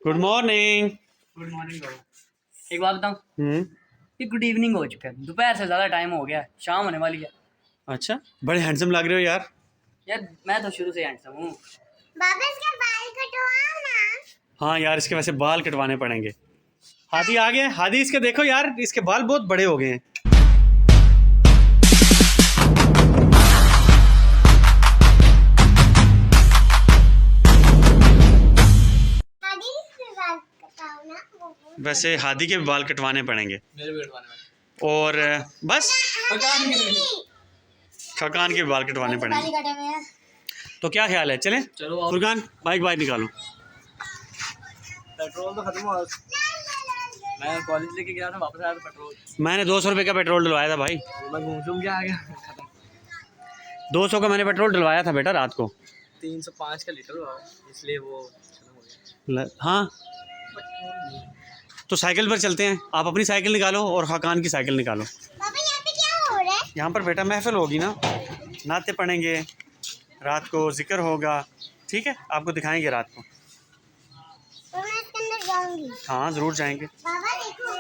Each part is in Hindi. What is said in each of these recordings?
Good morning. गुड मॉर्निंग बाबा। एक बात बताऊं, हम्म। ये गुड इवनिंग हो चुका है, दोपहर से ज़्यादा टाइम हो गया, शाम होने वाली है। अच्छा, बड़े हैंडसम लग रहे हो यार। यार मैं तो शुरू से हैंडसम हूँ। बाबा इसके बाल कटवाओ ना। हाँ यार, इसके वैसे बाल कटवाने पड़ेंगे। हादी आ गए। हादी, इसके देखो यार, इसके बाल बहुत बड़े हो गए हैं। हादी इसके बाल कटवाओ ना। वैसे हादी के भी बाल कटवाने पड़ेंगे। मेरे भी कटवाने वाले। और बस चलो खकान के भी बाल कटवाने पड़ेंगे। बाल कटे हुए हैं। तो क्या ख्याल है, चलें? आओ। फुरकान, बाइक बाइक निकालो। पेट्रोल तो खत्म हुआ। मैं कॉलेज लेके गया था, वापस आया तो पेट्रोल मैंने 200 रुपये का पेट्रोल डलवाया था भाई। मैं घूम के आ गया। खत्म। 200 का मैंने पेट्रोल डलवाया था बेटा रात को। 305 का लीटर हुआ, इसलिए वो खत्म हो गया। हाँ, तो साइकिल पर चलते हैं। आप अपनी साइकिल निकालो और खाकान की साइकिल निकालो। बाबा यहाँ पे क्या हो रहा है? यहाँ पर बेटा महफिल होगी ना, नाते पढ़ेंगे, रात को जिक्र होगा। ठीक है, आपको दिखाएंगे रात को। तो मैं इसके अंदर जाऊंगी। हाँ ज़रूर जाएंगे। बाबा देखो,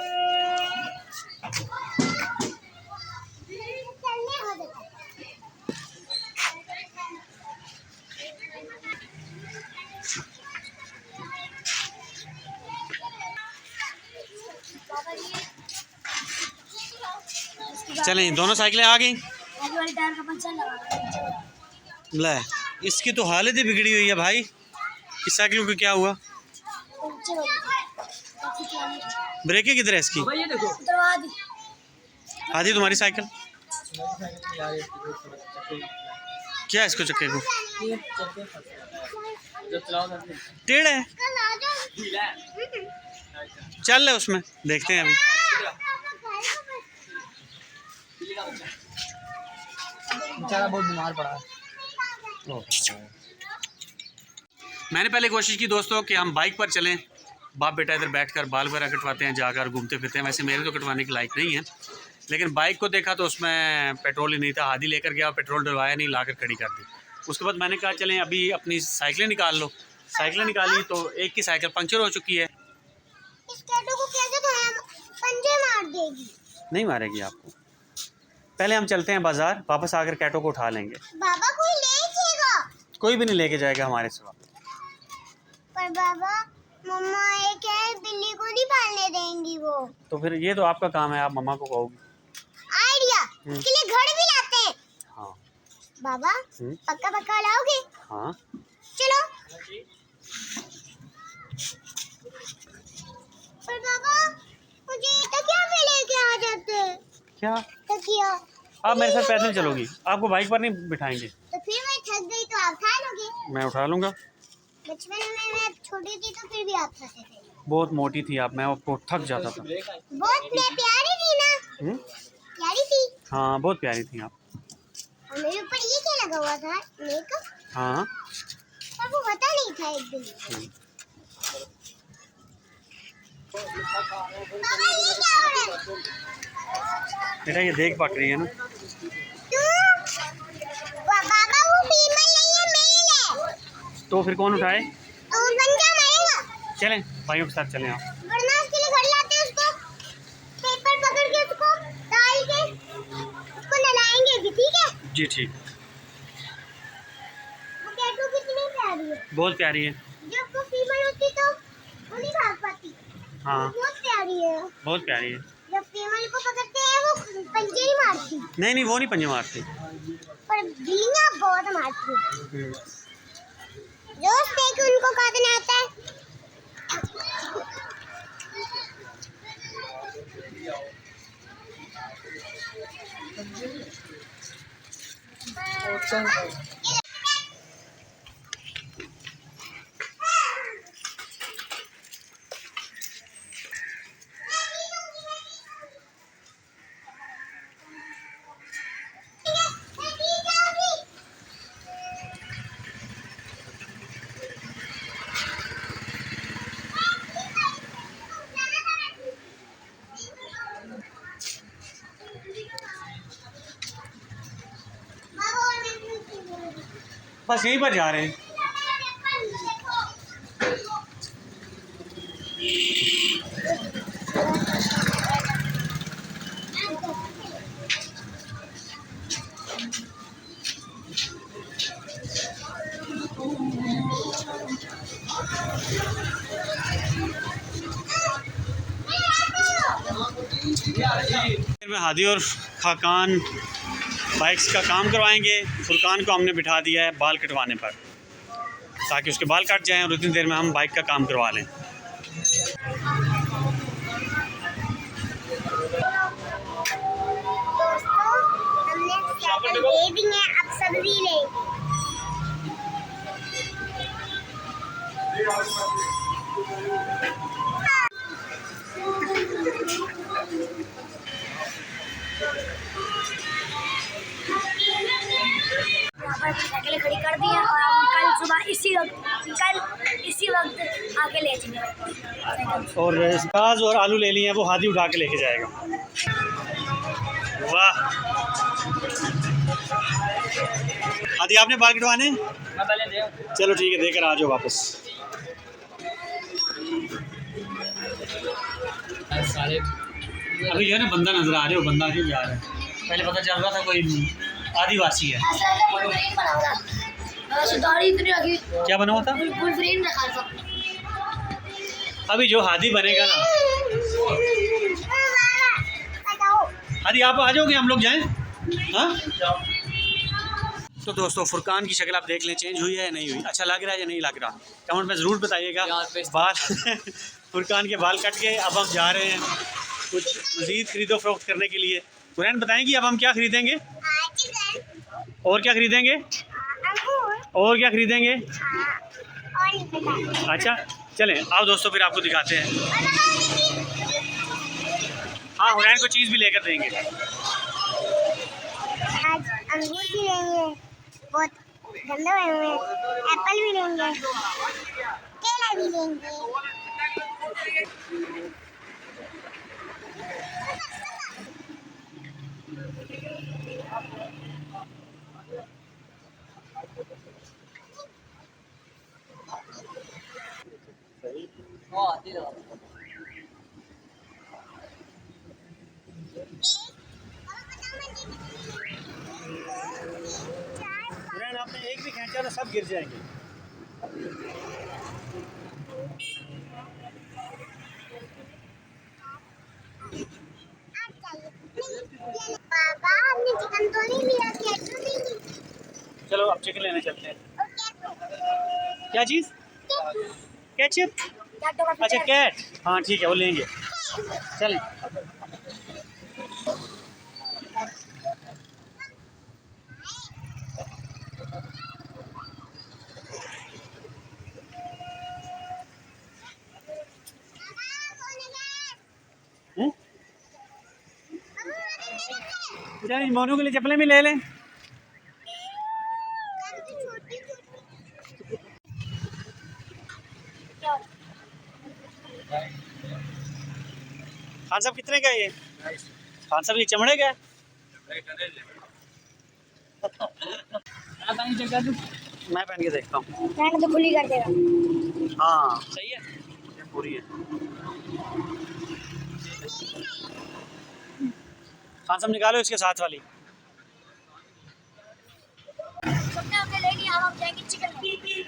चलने हो जाता है। बाबा ये चलें, दोनों साइकिलें आ गई। आगे वाले टायर का पंचर लगा। ले, इसकी तो हालत ही बिगड़ी हुई है भाई। इस साइकिल को क्या हुआ? पंचर हो गया। ब्रेकें किधर है इसकी? भाई ये देखो। उतरवा दी। आधी तुम्हारी साइकिल क्या है, इसको चक्के को जब चलाओ ना टेढ़ है। कल आ जाओ। ढीला है। चल ले उसमें, देखते हैं अभी। बेचारा बहुत बीमार पड़ा है। मैंने पहले कोशिश की दोस्तों कि हम बाइक पर चलें, बाप बेटा इधर बैठकर बाल वगैरह कटवाते हैं, जाकर घूमते फिरते हैं। वैसे मेरे तो कटवाने के लायक नहीं है, लेकिन बाइक को देखा तो उसमें पेट्रोल ही नहीं था। हादी लेकर गया, पेट्रोल डलवाया नहीं, लाकर खड़ी कर दी। उसके बाद मैंने कहा चलें अभी अपनी साइकिलें निकाल लो। साइकिलें निकाली तो एक की साइकिल पंचर हो चुकी है। इस टैटू को कैसे धोया? पंजे मार देगी। नहीं मारेगी आपको। पहले हम चलते हैं बाज़ार, वापस आकर कैटो को उठा लेंगे। बाबा कोई ले जाएगा। कोई भी नहीं लेके जाएगा हमारे सिवा। पर बाबा मम्मा एक है, बिल्ली को नहीं पालने देंगी वो। तो फिर ये तो आपका काम है, आप मम्मा को कहोगी। आइडिया, इसके लिए घर भी लाते हैं। हाँ। बाबा पक्का पक्का लाओगे? हाँ। चलो। पर बाबा मुझे तकिया भी लेके आ जाते। क्या? तकिया। आप मेरे साथ पैदल चलोगी, आपको बाइक पर नहीं बिठाएंगे। तो फिर मैं थक गई तो आप खा लोगे। मैं उठा लूँगा। बचपन में मैं छोटी थी तो फिर भी आप खाते थे। बहुत मोटी थी आप, मैं आपको थक जाता था। बहुत प्यारी थी ना। प्यारी थी। हाँ, बहुत प्यारी थी आप। और मेरे ऊपर ये क्या लगा हुआ था? मेकअप। हाँ। पर वो पता नहीं था एक दिन। बाबा ये क्या हो रहा है? बेटा ये देख पक रही है ना। बाबा वो फीमेल नहीं है, मेल है। तो फिर कौन उठाए? तो बंजा मरेगा। चलें भाइयों के साथ चलें आप। वरना उसके लिए घर लाते हैं उसको, पेपर पकड़ के उसको डाल के उसको नहलाएंगे भी, ठीक है? जी ठीक। वो टैटू कितनी प्यारी है। बहुत प्यारी है। जब वो फीमेल होती तो वो नहीं भाग पाती। हाँ, बहुत प्यारी है। बहुत प्यारी है। जब फीमेल को पकड़ते हैं वो पंजे ही मारती, नहीं नहीं, वो नहीं पंजे मारती। पर बिल्लियां बहुत मारती। जो स्टेक उनको काटने आता है। बस यहीं पर जा रहे हैं। में हादी और खाकान बाइक्स का काम करवाएंगे। फुरकान को हमने बिठा दिया है बाल कटवाने पर, ताकि उसके बाल कट जाएं और उतनी देर में हम बाइक का काम करवा लें। हमने दे दी है, अब सब्जी लेंगे। साइकिल खड़ी कर दी है और हम कल सुबह इसी वक्त आके ले जाएंगे। और प्याज और आलू ले लिए हैं, वो हादी उठा के लेके जाएगा। वाह हादी, आपने बाल कटवाने? मैं पहले दे चलो ठीक है, देकर आ जाओ वापस। सारे अभी जो है ना बंदा नजर आ रहे हो, बंदा क्यों जा रहा है? पहले पता चल रहा था कोई आदिवासी है। क्या बना हुआ था? अभी जो हादी बनेगा ना, हादी आप आ जाओगे, हम लोग जाएं? हाँ तो दोस्तों फुरकान की शक्ल आप देख लें, चेंज हुई है या नहीं हुई, अच्छा लग रहा है या नहीं लग रहा, कमेंट में ज़रूर बताइएगा। बाल फुरकान के बाल कट के अब हम जा रहे हैं कुछ मज़ीद खरीदो फरोख्त करने के लिए। कुरैन बताएंगी अब हम क्या खरीदेंगे और क्या खरीदेंगे और क्या खरीदेंगे? अच्छा चलें आओ दोस्तों, फिर आपको दिखाते हैं। हाँ हुरैन को चीज़ भी लेकर देंगे। आज अंगूर भी लेंगे, बहुत गंदे हुए हैं, एप्पल भी लेंगे, केला भी लेंगे। हुरैन आपने एक भी खींचा तो सब गिर जाएंगे। पापा आपने चिकन तो नहीं लिया, केचप नहीं? चलो अब चिकन लेने चलते हैं। क्या चीज़? केचप? अच्छा कैट, हाँ ठीक है वो लेंगे। चलें मोनू के लिए चप्पलें भी ले लें। खान साहब कितने का ये? खान साहब ये चमड़े का है? मैं पहन के देखता हूँ। तो खुली कर देगा। हाँ सही है, ये पूरी है। खान साहब निकालो इसके साथ वाली। सबने हमने ले लिया, अब हम जाएंगे चिकन लेने।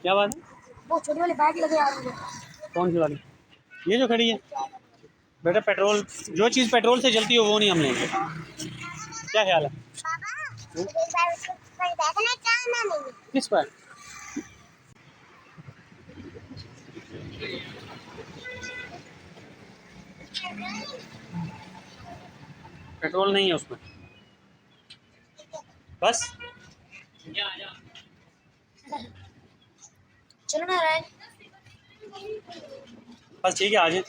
क्या बात है? वो छोटी वाली बैग लगे आ रही है। कौन सी वाली? ये जो खड़ी है बेटा, पेट्रोल जो चीज़ पेट्रोल से जलती हो वो नहीं हम लेंगे। क्या ख्याल है? पापा एक बार उसको पर बैठना चाहना नहीं। किस पर? पेट्रोल नहीं है उसमें, बस चलो ना राय। बस ठीक है आ जाए।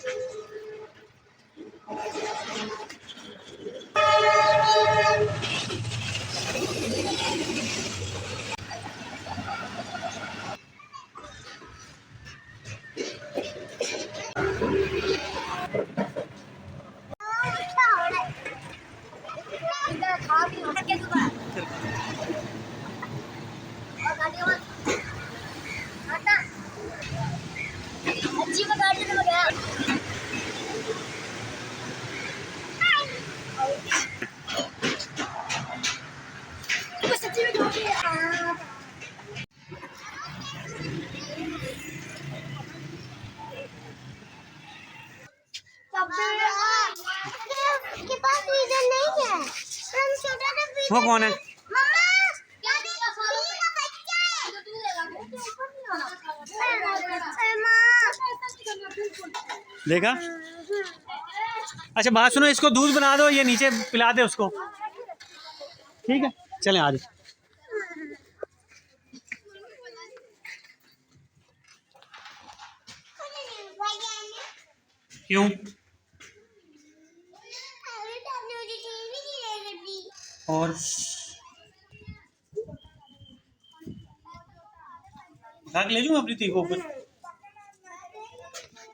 खा भी होना क्या दुकान और गाड़ी और आता। अच्छा सब्जी में काट देने में गया। तो सब्जी में काट दिया। के पास रीजन नहीं है। हम छोटा सा वो कौन है? मम्मा क्या देखा सोनी का बच्चा है। देखा? अच्छा बात सुनो, इसको दूध बना दो, ये नीचे पिला दे उसको, ठीक है? चलें आज। क्यों? और ले लूँ अपनी ती को ऊपर।